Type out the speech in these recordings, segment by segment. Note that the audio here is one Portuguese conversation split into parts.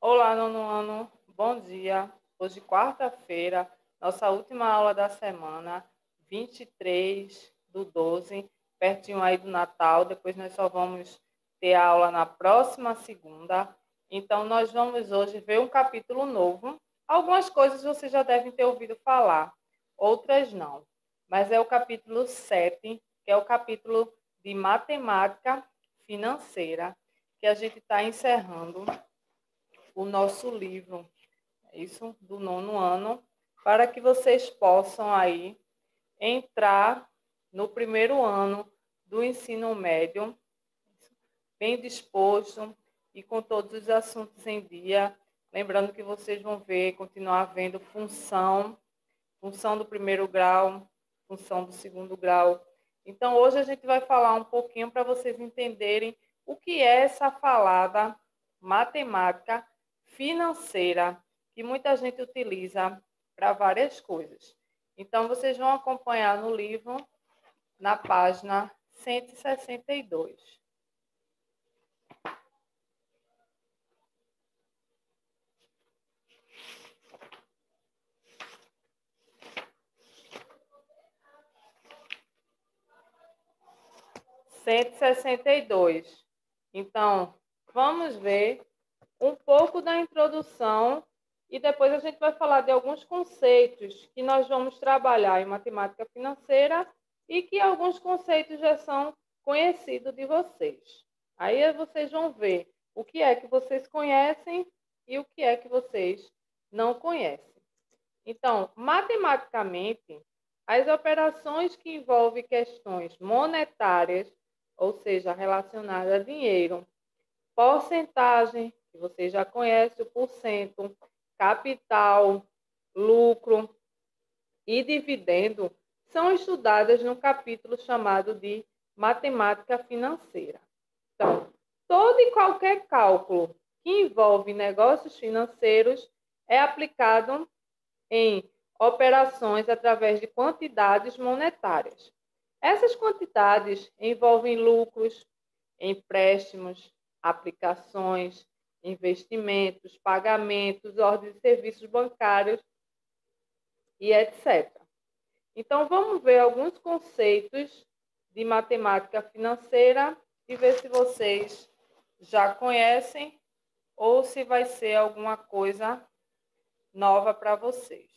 Olá, nono ano, bom dia. Hoje, quarta-feira, nossa última aula da semana, 23/12, pertinho aí do Natal. Depois nós só vamos ter a aula na próxima segunda. Então, nós vamos hoje ver um capítulo novo. Algumas coisas você já devem ter ouvido falar, outras não. Mas é o capítulo 7, que é o capítulo de matemática financeira, que a gente está encerrando o nosso livro, isso do nono ano, para que vocês possam aí entrar no primeiro ano do ensino médio, bem disposto e com todos os assuntos em dia. Lembrando que vocês vão ver, continuar vendo função do primeiro grau, função do segundo grau. Então, hoje a gente vai falar um pouquinho para vocês entenderem o que é essa falada matemática financeira, que muita gente utiliza para várias coisas. Então, vocês vão acompanhar no livro, na página 162. Cento e sessenta e dois. Então, vamos ver um pouco da introdução e depois a gente vai falar de alguns conceitos que nós vamos trabalhar em matemática financeira e que alguns conceitos já são conhecidos de vocês. Aí vocês vão ver o que é que vocês conhecem e o que é que vocês não conhecem. Então, matematicamente, as operações que envolvem questões monetárias, ou seja, relacionadas a dinheiro, porcentagem, que você já conhece, o porcento, capital, lucro e dividendo, são estudadas no capítulo chamado de matemática financeira. Então, todo e qualquer cálculo que envolve negócios financeiros é aplicado em operações através de quantidades monetárias. Essas quantidades envolvem lucros, empréstimos, aplicações, investimentos, pagamentos, ordens de serviços bancários e etc. Então, vamos ver alguns conceitos de matemática financeira e ver se vocês já conhecem ou se vai ser alguma coisa nova para vocês.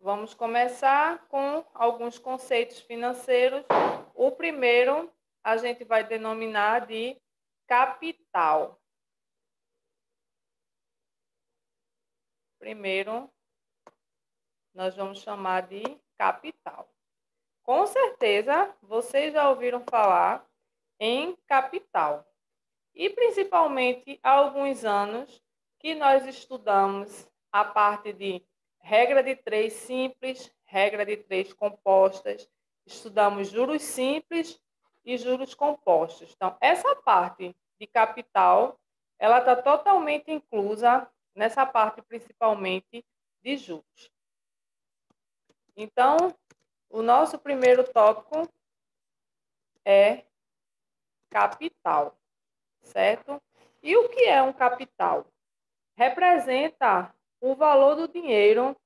Vamos começar com alguns conceitos financeiros. O primeiro a gente vai denominar de capital. Primeiro, nós vamos chamar de capital. Com certeza, vocês já ouviram falar em capital. E principalmente há alguns anos que nós estudamos a parte de regra de 3 simples, regra de 3 compostas, estudamos juros simples e juros compostos. Então, essa parte de capital, ela está totalmente inclusa nessa parte principalmente de juros. Então, o nosso primeiro tópico é capital, certo? E o que é um capital? Representa o valor do dinheiro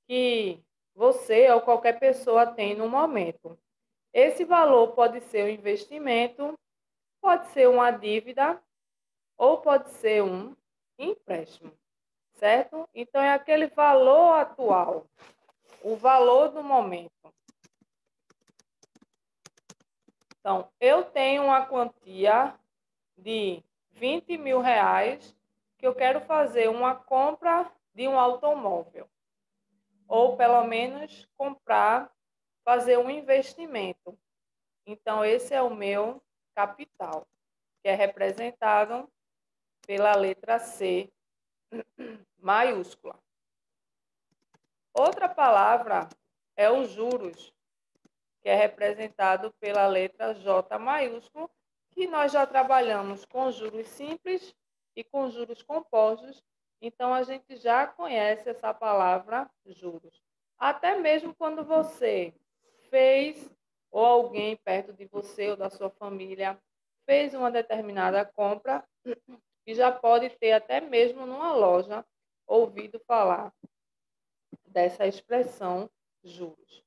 que você ou qualquer pessoa tem no momento. Esse valor pode ser um investimento, pode ser uma dívida ou pode ser um empréstimo, certo? Então, é aquele valor atual, o valor do momento. Então, eu tenho uma quantia de 20 mil reais que eu quero fazer uma compra de um automóvel. Ou, pelo menos, fazer um investimento. Então, esse é o meu capital, que é representado pela letra C maiúscula. Outra palavra é os juros, que é representado pela letra J maiúsculo, que nós já trabalhamos com juros simples e com juros compostos, então a gente já conhece essa palavra juros. Até mesmo quando você fez, ou alguém perto de você ou da sua família fez uma determinada compra e já pode ter até mesmo numa loja ouvido falar dessa expressão juros.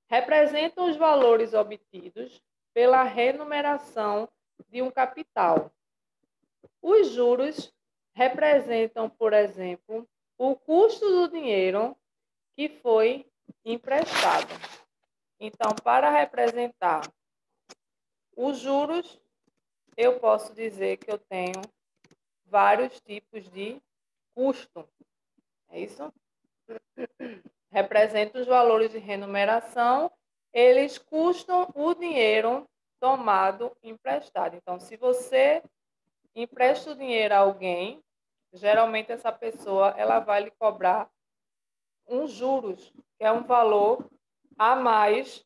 Representam os valores obtidos pela remuneração de um capital. Os juros representam, por exemplo, o custo do dinheiro que foi emprestado. Então, para representar os juros, eu posso dizer que eu tenho vários tipos de custo. É isso? Representa os valores de remuneração, eles custam o dinheiro tomado emprestado. Então, se você empresta o dinheiro a alguém, geralmente essa pessoa ela vai lhe cobrar uns juros, que é um valor a mais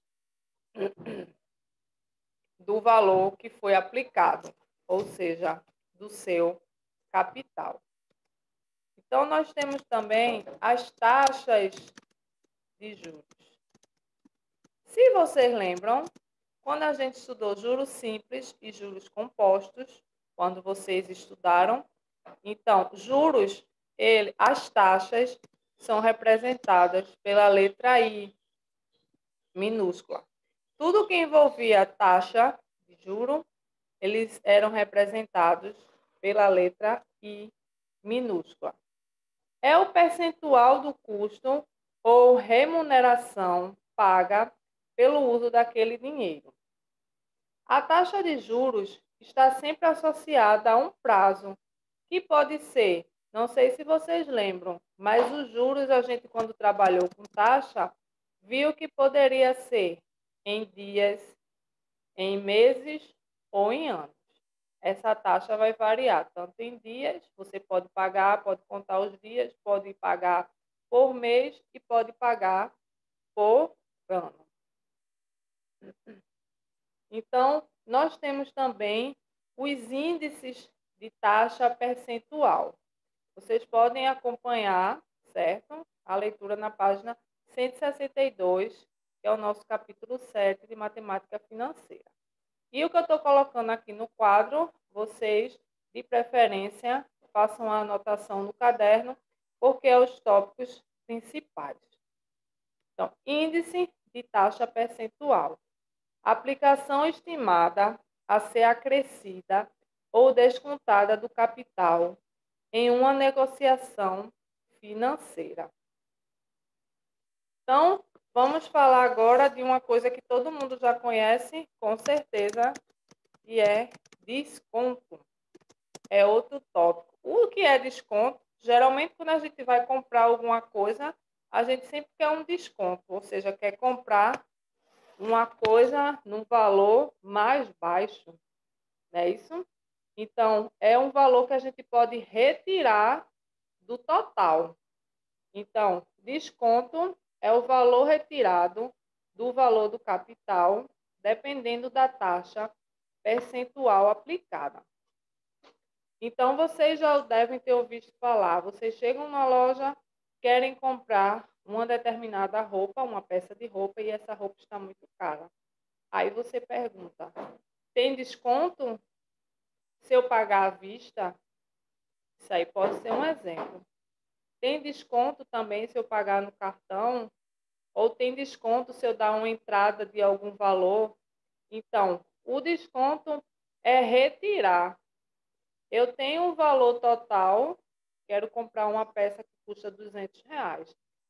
do valor que foi aplicado, ou seja, do seu capital. Então, nós temos também as taxas de juros. Se vocês lembram, quando a gente estudou juros simples e juros compostos, quando vocês estudaram, então, juros, as taxas são representadas pela letra I, minúscula. Tudo que envolvia taxa de juro, eles eram representados pela letra I, minúscula. É o percentual do custo ou remuneração paga pelo uso daquele dinheiro. A taxa de juros está sempre associada a um prazo, que pode ser, não sei se vocês lembram, mas os juros a gente quando trabalhou com taxa, viu que poderia ser em dias, em meses ou em anos. Essa taxa vai variar, tanto em dias, você pode pagar, pode contar os dias, pode pagar por mês e pode pagar por ano. Então, nós temos também os índices de taxa percentual. Vocês podem acompanhar, certo? A leitura na página 162, que é o nosso capítulo 7 de Matemática Financeira. E o que eu estou colocando aqui no quadro, vocês, de preferência, façam a anotação no caderno, porque é os tópicos principais. Então, índice de taxa percentual. Aplicação estimada a ser acrescida ou descontada do capital em uma negociação financeira. Então, vamos falar agora de uma coisa que todo mundo já conhece, com certeza, que é desconto. É outro tópico. O que é desconto? Geralmente, quando a gente vai comprar alguma coisa, a gente sempre quer um desconto, ou seja, quer comprar uma coisa num valor mais baixo, não é isso? Então, é um valor que a gente pode retirar do total. Então, desconto é o valor retirado do valor do capital, dependendo da taxa percentual aplicada. Então, vocês já devem ter ouvido falar. Vocês chegam na loja, querem comprar uma determinada roupa, uma peça de roupa, e essa roupa está muito cara. Aí você pergunta, tem desconto se eu pagar à vista? Isso aí pode ser um exemplo. Tem desconto também se eu pagar no cartão? Ou tem desconto se eu dar uma entrada de algum valor? Então, o desconto é retirar. Eu tenho um valor total, quero comprar uma peça que custa R$ 200.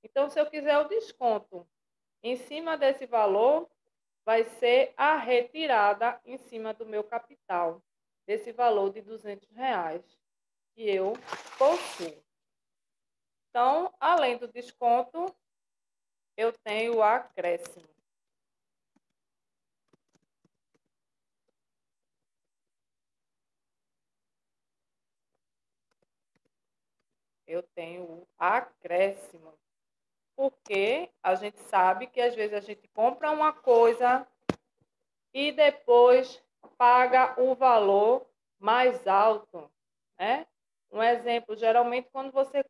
Então, se eu quiser o desconto em cima desse valor, vai ser a retirada em cima do meu capital, desse valor de R$ 200 que eu possuo. Então, além do desconto, eu tenho o acréscimo. Eu tenho o acréscimo. Porque a gente sabe que às vezes a gente compra uma coisa e depois paga o valor mais alto, né? Um exemplo, geralmente quando você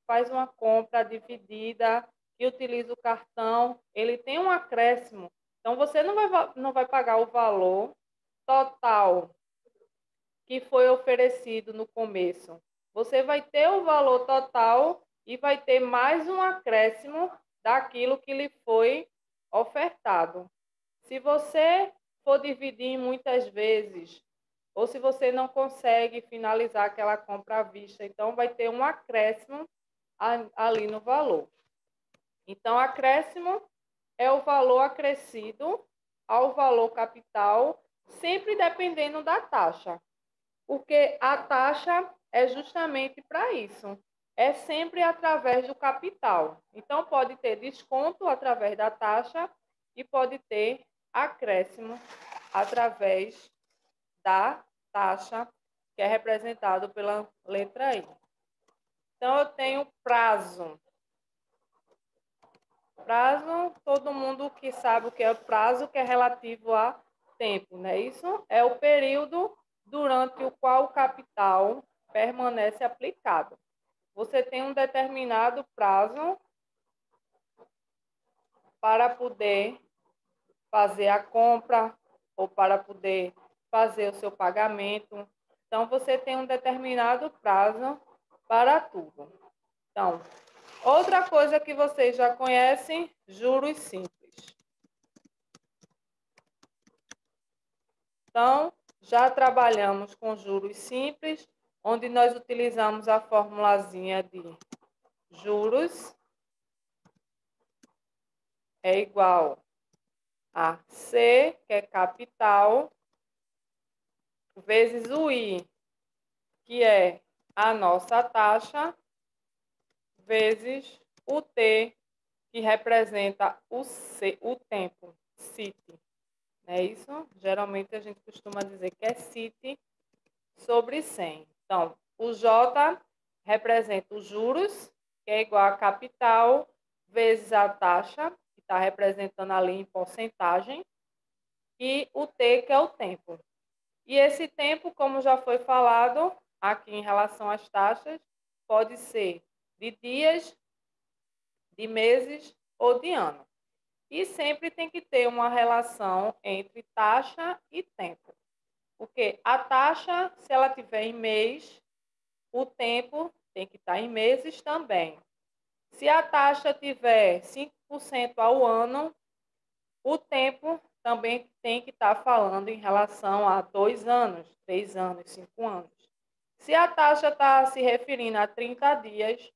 faz uma compra dividida e utiliza o cartão, ele tem um acréscimo. Então você não vai pagar o valor total que foi oferecido no começo. Você vai ter o valor total e vai ter mais um acréscimo daquilo que lhe foi ofertado. Se você for dividir muitas vezes, ou se você não consegue finalizar aquela compra à vista, então vai ter um acréscimo ali no valor. Então, acréscimo é o valor acrescido ao valor capital, sempre dependendo da taxa, porque a taxa é justamente para isso. É sempre através do capital. Então, pode ter desconto através da taxa e pode ter acréscimo através da taxa, que é representado pela letra I. Então, eu tenho prazo. Prazo, todo mundo que sabe o que é o prazo, que é relativo a tempo, não é isso? É o período durante o qual o capital permanece aplicado. Você tem um determinado prazo para poder fazer a compra ou para poder fazer o seu pagamento. Então, você tem um determinado prazo para tudo. Então, outra coisa que vocês já conhecem, juros simples. Então, já trabalhamos com juros simples, onde nós utilizamos a formulazinha de juros é igual a C, que é capital, vezes o I, que é a nossa taxa, vezes o T, que representa o tempo, CIT. Não é isso? Geralmente a gente costuma dizer que é CIT sobre 100. Então, o J representa os juros, que é igual a capital, vezes a taxa, que está representando ali em porcentagem, e o T, que é o tempo. E esse tempo, como já foi falado aqui em relação às taxas, pode ser de dias, de meses ou de ano. E sempre tem que ter uma relação entre taxa e tempo. Porque a taxa, se ela tiver em mês, o tempo tem que estar em meses também. Se a taxa tiver 5% ao ano, o tempo também tem que estar falando em relação a 2 anos, 3 anos, 5 anos. Se a taxa está se referindo a 30 dias,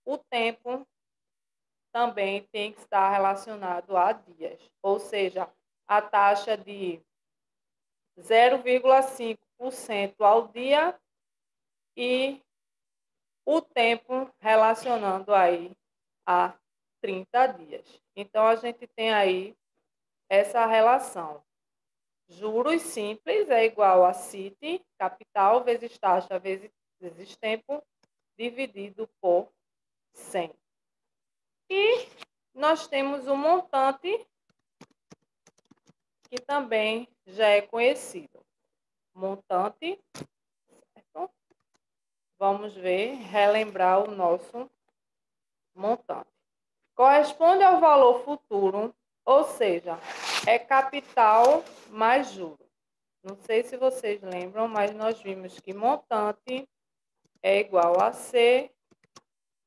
o tempo também tem que estar relacionado a dias. Ou seja, a taxa de 0,5% ao dia e o tempo relacionando aí a 30 dias. Então, a gente tem aí essa relação. Juros simples é igual a CIT, capital, vezes taxa, vezes tempo, dividido por 100. E nós temos o montante, que também já é conhecido. Montante, certo? Vamos ver, relembrar o nosso montante. Corresponde ao valor futuro, ou seja, é capital mais juros. Não sei se vocês lembram, mas nós vimos que montante é igual a C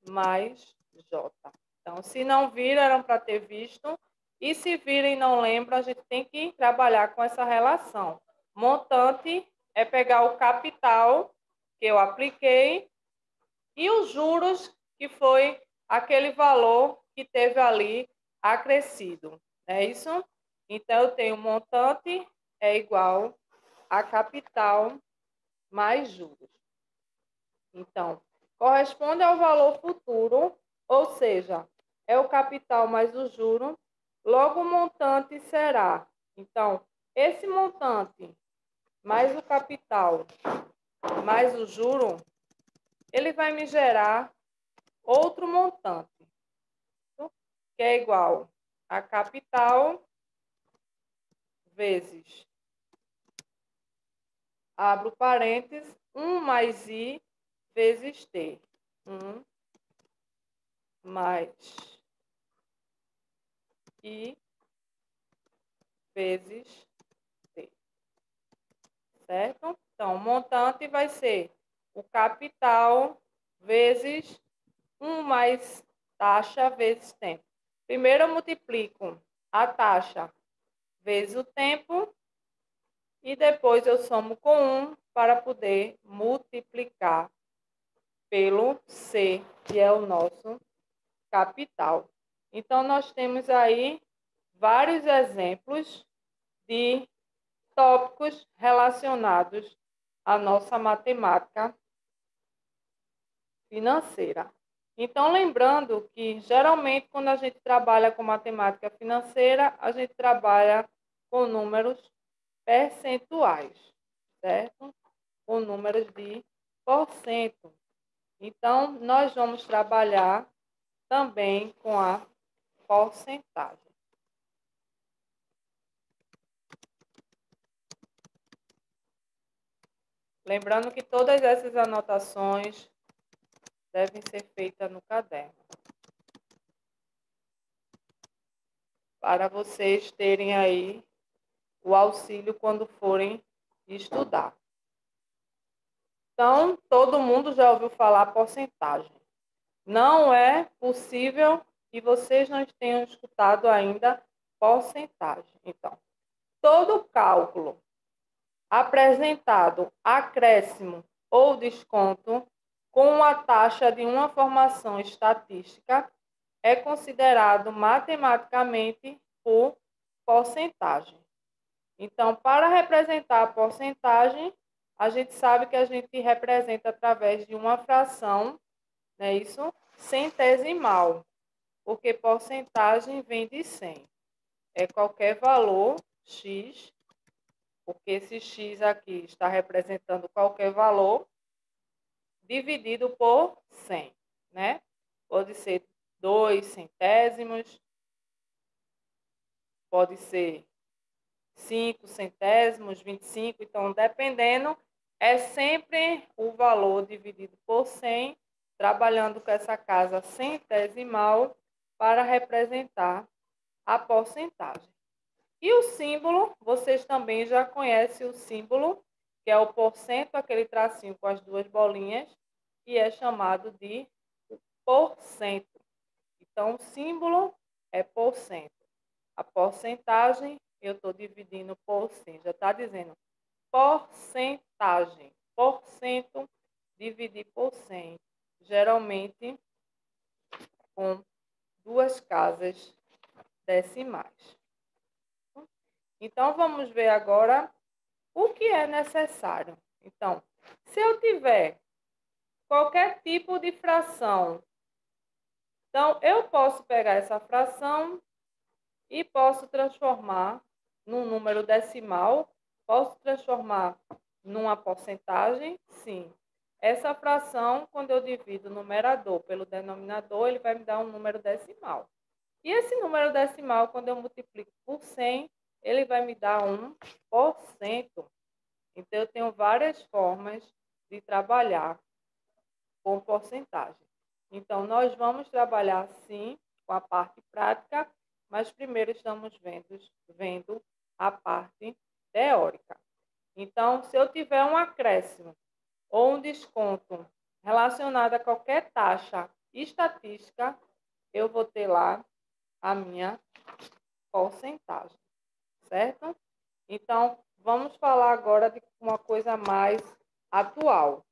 mais J. Então, se não viram, eram para ter visto. E se viram e não lembram, a gente tem que trabalhar com essa relação. Montante é pegar o capital que eu apliquei e os juros, que foi aquele valor que teve ali acrescido. É isso? Então, eu tenho montante é igual a capital mais juros. Então, corresponde ao valor futuro, ou seja, é o capital mais o juro, logo o montante será. Então, esse montante mais o capital mais o juro, ele vai me gerar outro montante, que é igual a capital vezes, abro parênteses, 1 mais I vezes T. 1 mais I vezes T. certo? Então, o montante vai ser o capital vezes 1 mais taxa vezes tempo. Primeiro eu multiplico a taxa vezes o tempo e depois eu somo com 1 para poder multiplicar pelo C, que é o nosso capital. Então, nós temos aí vários exemplos de tópicos relacionados à nossa matemática financeira. Então, lembrando que, geralmente, quando a gente trabalha com matemática financeira, a gente trabalha com números percentuais, certo? Com números de porcento. Então, nós vamos trabalhar também com a porcentagem. Lembrando que todas essas anotações devem ser feitas no caderno, para vocês terem aí o auxílio quando forem estudar. Então, todo mundo já ouviu falar porcentagem. Não é possível que vocês não tenham escutado ainda porcentagem. Então, todo cálculo apresentado acréscimo ou desconto com a taxa de uma formação estatística é considerado matematicamente por porcentagem. Então, para representar a porcentagem, a gente sabe que a gente representa através de uma fração, não é isso? Centesimal, porque porcentagem vem de 100. É qualquer valor x, porque esse x aqui está representando qualquer valor, dividido por 100, né? Pode ser 2 centésimos, pode ser 5 centésimos, 25, então, dependendo, é sempre o valor dividido por 100, trabalhando com essa casa centesimal para representar a porcentagem. E o símbolo, vocês também já conhecem o símbolo, que é o porcento, aquele tracinho com as duas bolinhas, que é chamado de porcento. Então, o símbolo é porcento. A porcentagem, eu estou dividindo por 100. Já está dizendo porcentagem. Porcento dividir por 100. Geralmente com duas casas decimais. Então, vamos ver agora o que é necessário. Então, se eu tiver qualquer tipo de fração, então eu posso pegar essa fração e posso transformar num número decimal. Posso transformar numa porcentagem? Sim. Essa fração, quando eu divido o numerador pelo denominador, ele vai me dar um número decimal. E esse número decimal, quando eu multiplico por 100, ele vai me dar 1%. Então, eu tenho várias formas de trabalhar com porcentagem. Então, nós vamos trabalhar, sim, com a parte prática, mas primeiro estamos vendo a parte teórica. Então, se eu tiver um acréscimo ou um desconto relacionado a qualquer taxa estatística, eu vou ter lá a minha porcentagem, certo? Então, vamos falar agora de uma coisa mais atual,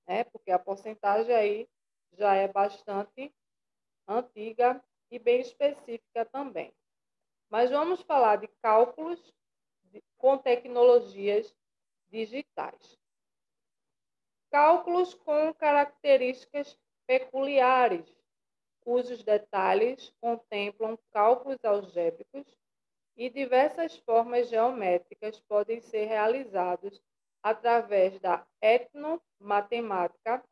né? Porque a porcentagem aí já é bastante antiga e bem específica também. Mas vamos falar de cálculos com tecnologias digitais. Cálculos com características peculiares, cujos detalhes contemplam cálculos algébricos e diversas formas geométricas podem ser realizados através da etnomatemática,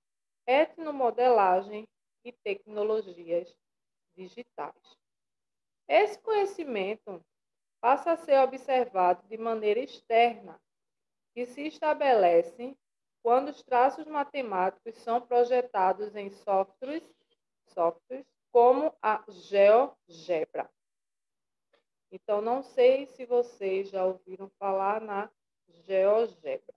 etnomodelagem e tecnologias digitais. Esse conhecimento passa a ser observado de maneira externa, que se estabelece quando os traços matemáticos são projetados em softwares como a GeoGebra. Então, não sei se vocês já ouviram falar na GeoGebra.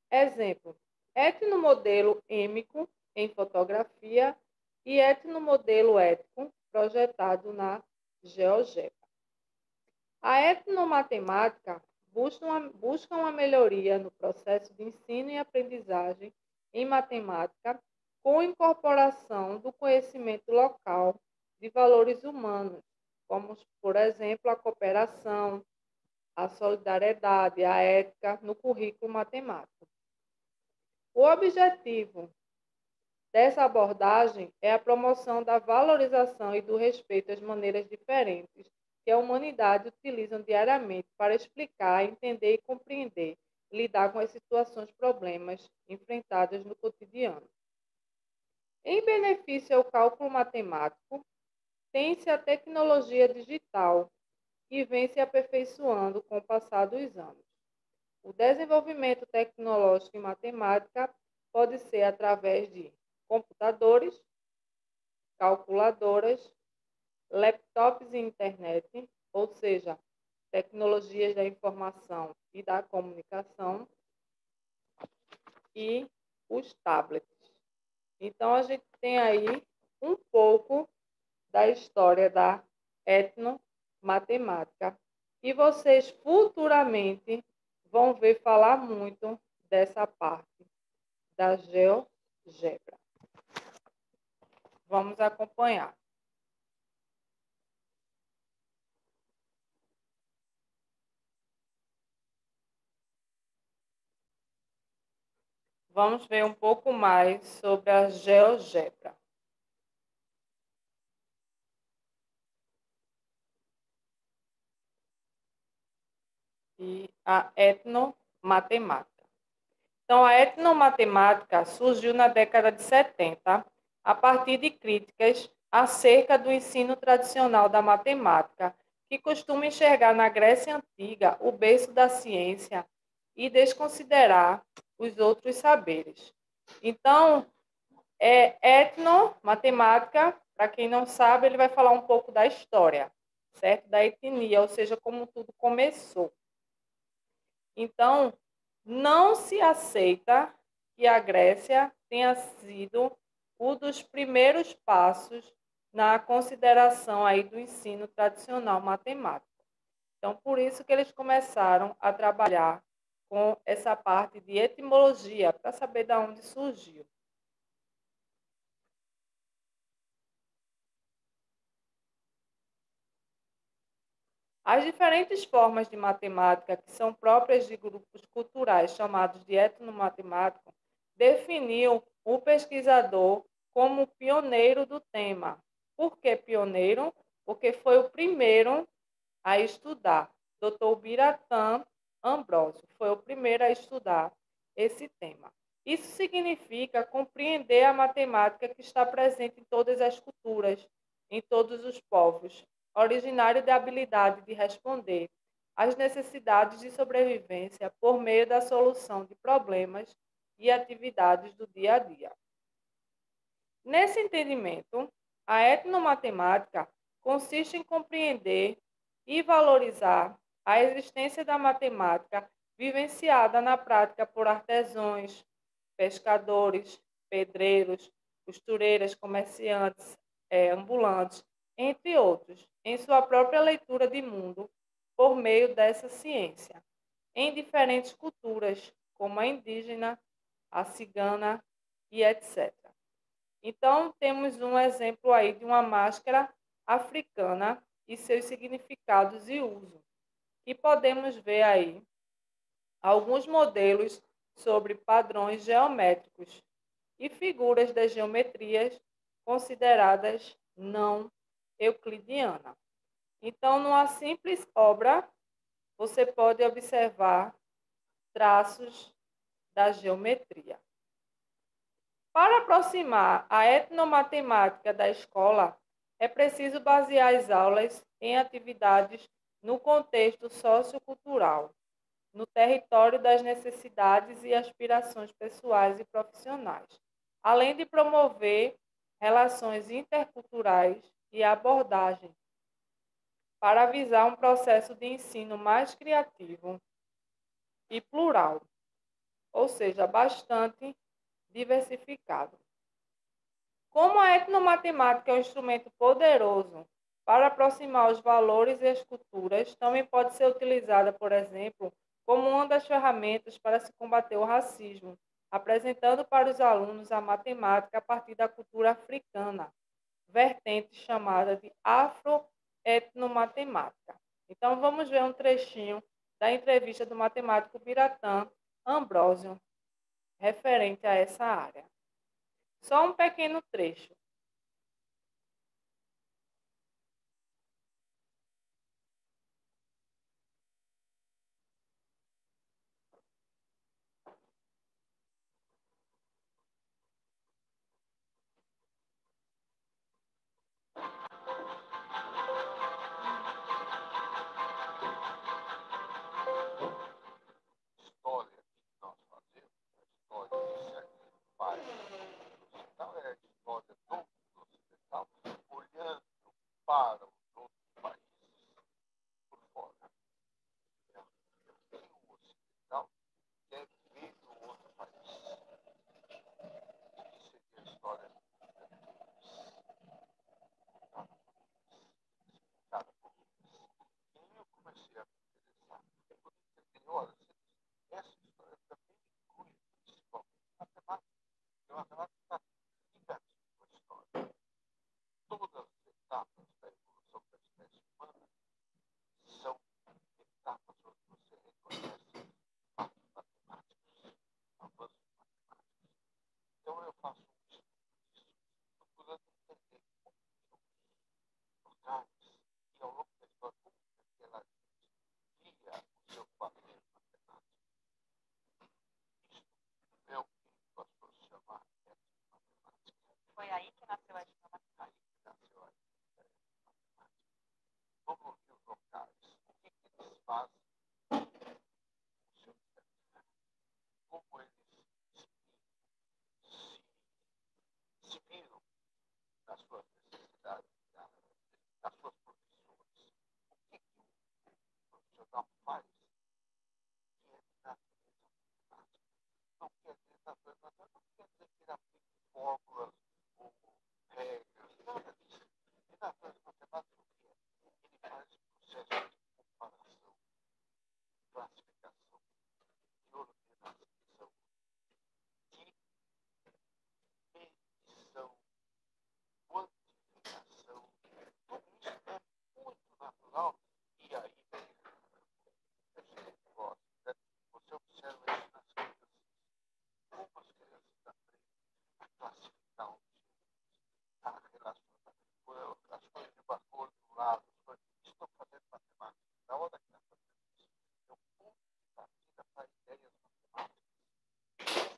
Exemplo, etnomodelo êmico em fotografia e etnomodelo ético projetado na GeoGebra. A etnomatemática busca uma melhoria no processo de ensino e aprendizagem em matemática com incorporação do conhecimento local de valores humanos, como, por exemplo, a cooperação, a solidariedade, a ética no currículo matemático. O objetivo dessa abordagem é a promoção da valorização e do respeito às maneiras diferentes que a humanidade utiliza diariamente para explicar, entender e compreender e lidar com as situações, problemas enfrentados no cotidiano. Em benefício ao cálculo matemático, tem-se a tecnologia digital, que vem se aperfeiçoando com o passar dos anos. O desenvolvimento tecnológico em matemática pode ser através de computadores, calculadoras, laptops e internet, ou seja, tecnologias da informação e da comunicação, e os tablets. Então, a gente tem aí um pouco da história da etnomatemática. E vocês futuramente vão ver falar muito dessa parte da GeoGebra. Vamos acompanhar. Vamos ver um pouco mais sobre a GeoGebra. E a etnomatemática. Então, a etnomatemática surgiu na década de 70, a partir de críticas acerca do ensino tradicional da matemática, que costuma enxergar na Grécia Antiga o berço da ciência e desconsiderar os outros saberes. Então, etnomatemática, para quem não sabe, ele vai falar um pouco da história, certo? Da etnia, ou seja, como tudo começou. Então, não se aceita que a Grécia tenha sido um dos primeiros passos na consideração aí do ensino tradicional matemático. Então, por isso que eles começaram a trabalhar com essa parte de etimologia, para saber de onde surgiu. As diferentes formas de matemática que são próprias de grupos culturais chamados de etnomatemático definiu o pesquisador como pioneiro do tema. Por que pioneiro? Porque foi o primeiro a estudar. Dr. Biratan Ambrosio foi o primeiro a estudar esse tema. Isso significa compreender a matemática que está presente em todas as culturas, em todos os povos, originário da habilidade de responder às necessidades de sobrevivência por meio da solução de problemas e atividades do dia a dia. Nesse entendimento, a etnomatemática consiste em compreender e valorizar a existência da matemática vivenciada na prática por artesãos, pescadores, pedreiros, costureiras, comerciantes, ambulantes, entre outros, em sua própria leitura de mundo por meio dessa ciência, em diferentes culturas, como a indígena, a cigana e etc. Então, temos um exemplo aí de uma máscara africana e seus significados e uso. E podemos ver aí alguns modelos sobre padrões geométricos e figuras das geometrias consideradas não euclidianas. Então, numa simples obra, você pode observar traços da geometria. Para aproximar a etnomatemática da escola, é preciso basear as aulas em atividades no contexto sociocultural, no território das necessidades e aspirações pessoais e profissionais, além de promover relações interculturais e abordagem para visar um processo de ensino mais criativo e plural, ou seja, bastante diversificado. Como a etnomatemática é um instrumento poderoso para aproximar os valores e as culturas, também pode ser utilizada, por exemplo, como uma das ferramentas para se combater o racismo, apresentando para os alunos a matemática a partir da cultura africana, vertente chamada de afroetnomatemática. Então, vamos ver um trechinho da entrevista do matemático Biratã Ambrósio, referente a essa área. Só um pequeno trecho. Foi aí que nasceu a etnomatemática.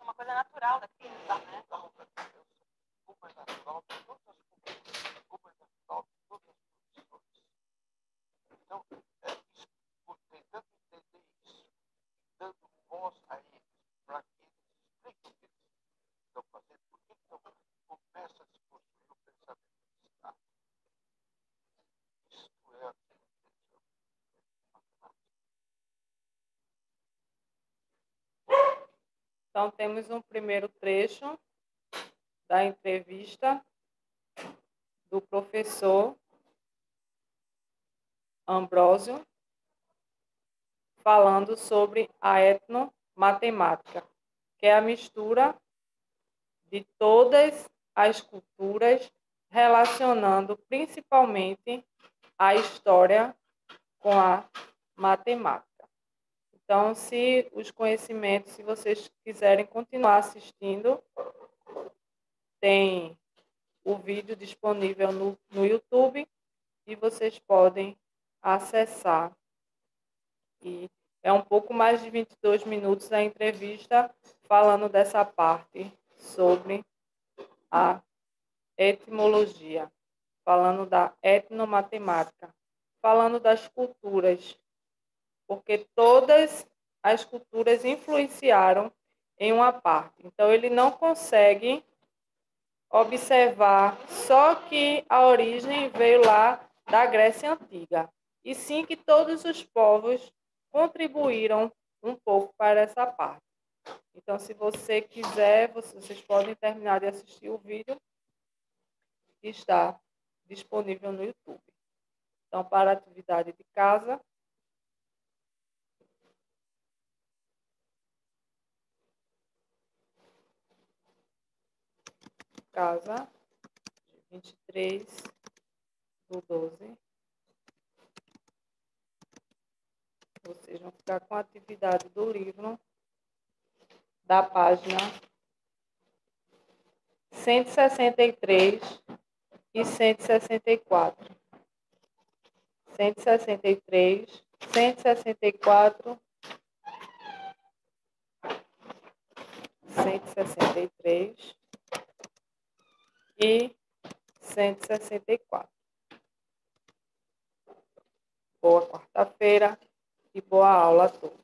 Uma coisa natural da criança, né? Então, temos um primeiro trecho da entrevista do professor Ambrósio, falando sobre a etnomatemática, que é a mistura de todas as culturas, relacionando principalmente a história com a matemática. Então, se os conhecimentos, se vocês quiserem continuar assistindo, tem o vídeo disponível no YouTube e vocês podem acessar. E é um pouco mais de 22 minutos a entrevista falando dessa parte sobre a etimologia, falando da etnomatemática, falando das culturas, porque todas as culturas influenciaram em uma parte. Então, ele não consegue observar só que a origem veio lá da Grécia Antiga, e sim que todos os povos contribuíram um pouco para essa parte. Então, se você quiser, vocês podem terminar de assistir o vídeo que está disponível no YouTube. Então, para a atividade de casa, casa, 23/12, vocês vão ficar com a atividade do livro da página 163 e 164. 163, 164, 163 e 164. Boa quarta-feira e boa aula a todos.